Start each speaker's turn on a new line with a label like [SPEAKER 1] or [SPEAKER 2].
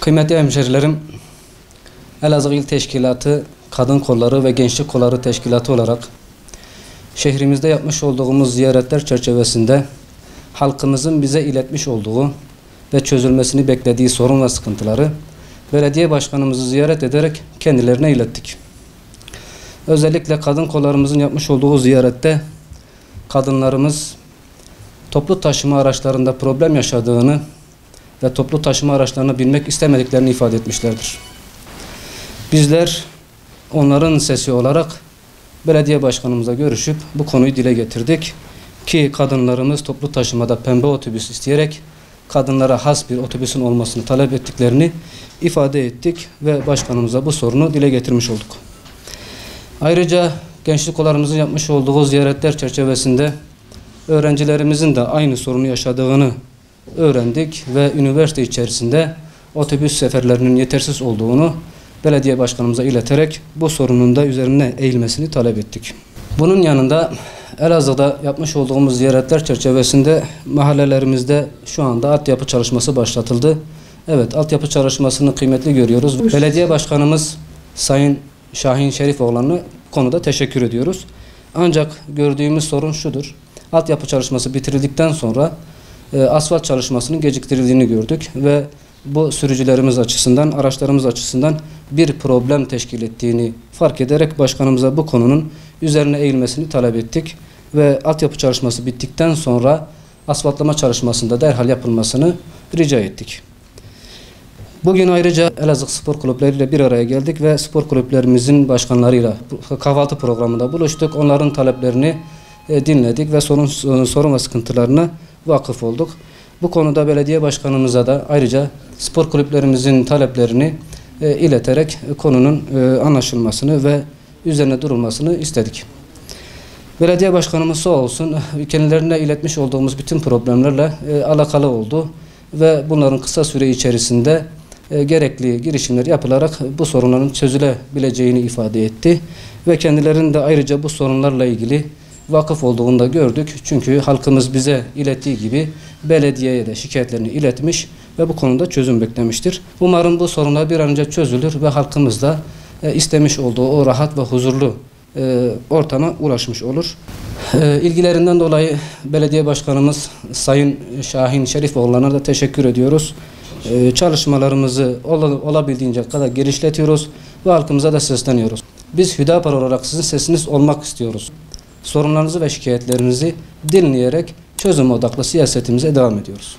[SPEAKER 1] Kıymetli hemşerilerim, Elazığ İl Teşkilatı, Kadın Kolları ve Gençlik Kolları Teşkilatı olarak şehrimizde yapmış olduğumuz ziyaretler çerçevesinde halkımızın bize iletmiş olduğu ve çözülmesini beklediği sorun ve sıkıntıları belediye başkanımızı ziyaret ederek kendilerine ilettik. Özellikle kadın kollarımızın yapmış olduğu ziyarette kadınlarımız toplu taşıma araçlarında problem yaşadığını ve toplu taşıma araçlarına binmek istemediklerini ifade etmişlerdir. Bizler onların sesi olarak belediye başkanımıza görüşüp bu konuyu dile getirdik ki kadınlarımız toplu taşımada pembe otobüs isteyerek kadınlara has bir otobüsün olmasını talep ettiklerini ifade ettik ve başkanımıza bu sorunu dile getirmiş olduk. Ayrıca gençlik kollarımızın yapmış olduğu ziyaretler çerçevesinde öğrencilerimizin de aynı sorunu yaşadığını öğrendik ve üniversite içerisinde otobüs seferlerinin yetersiz olduğunu belediye başkanımıza ileterek bu sorunun da üzerine eğilmesini talep ettik. Bunun yanında Elazığ'da yapmış olduğumuz ziyaretler çerçevesinde mahallelerimizde şu anda altyapı çalışması başlatıldı. Evet, altyapı çalışmasını kıymetli görüyoruz. Belediye başkanımız Sayın Şahin Şerifoğlu'na konuda teşekkür ediyoruz. Ancak gördüğümüz sorun şudur. Altyapı çalışması bitirildikten sonra asfalt çalışmasının geciktirildiğini gördük ve bu sürücülerimiz açısından, araçlarımız açısından bir problem teşkil ettiğini fark ederek başkanımıza bu konunun üzerine eğilmesini talep ettik ve altyapı çalışması bittikten sonra asfaltlama çalışmasında derhal yapılmasını rica ettik. Bugün ayrıca Elazığ spor kulüpleriyle bir araya geldik ve spor kulüplerimizin başkanlarıyla kahvaltı programında buluştuk. Onların taleplerini dinledik ve sorun ve sıkıntılarına vakıf olduk. Bu konuda belediye başkanımıza da ayrıca spor kulüplerimizin taleplerini ileterek konunun anlaşılmasını ve üzerine durulmasını istedik. Belediye başkanımız sağ olsun kendilerine iletmiş olduğumuz bütün problemlerle alakalı oldu ve bunların kısa süre içerisinde gerekli girişimler yapılarak bu sorunların çözülebileceğini ifade etti ve kendilerinin de ayrıca bu sorunlarla ilgili vakıf olduğunu da gördük. Çünkü halkımız bize ilettiği gibi belediyeye de şikayetlerini iletmiş ve bu konuda çözüm beklemiştir. Umarım bu sorunlar bir an önce çözülür ve halkımız da istemiş olduğu o rahat ve huzurlu ortama ulaşmış olur. İlgilerinden dolayı belediye başkanımız Sayın Şahin Şerifoğlu'na da teşekkür ediyoruz. Çalışmalarımızı olabildiğince kadar genişletiyoruz ve halkımıza da sesleniyoruz. Biz Hüdapar olarak sizin sesiniz olmak istiyoruz. Sorunlarınızı ve şikayetlerinizi dinleyerek çözüm odaklı siyasetimize devam ediyoruz.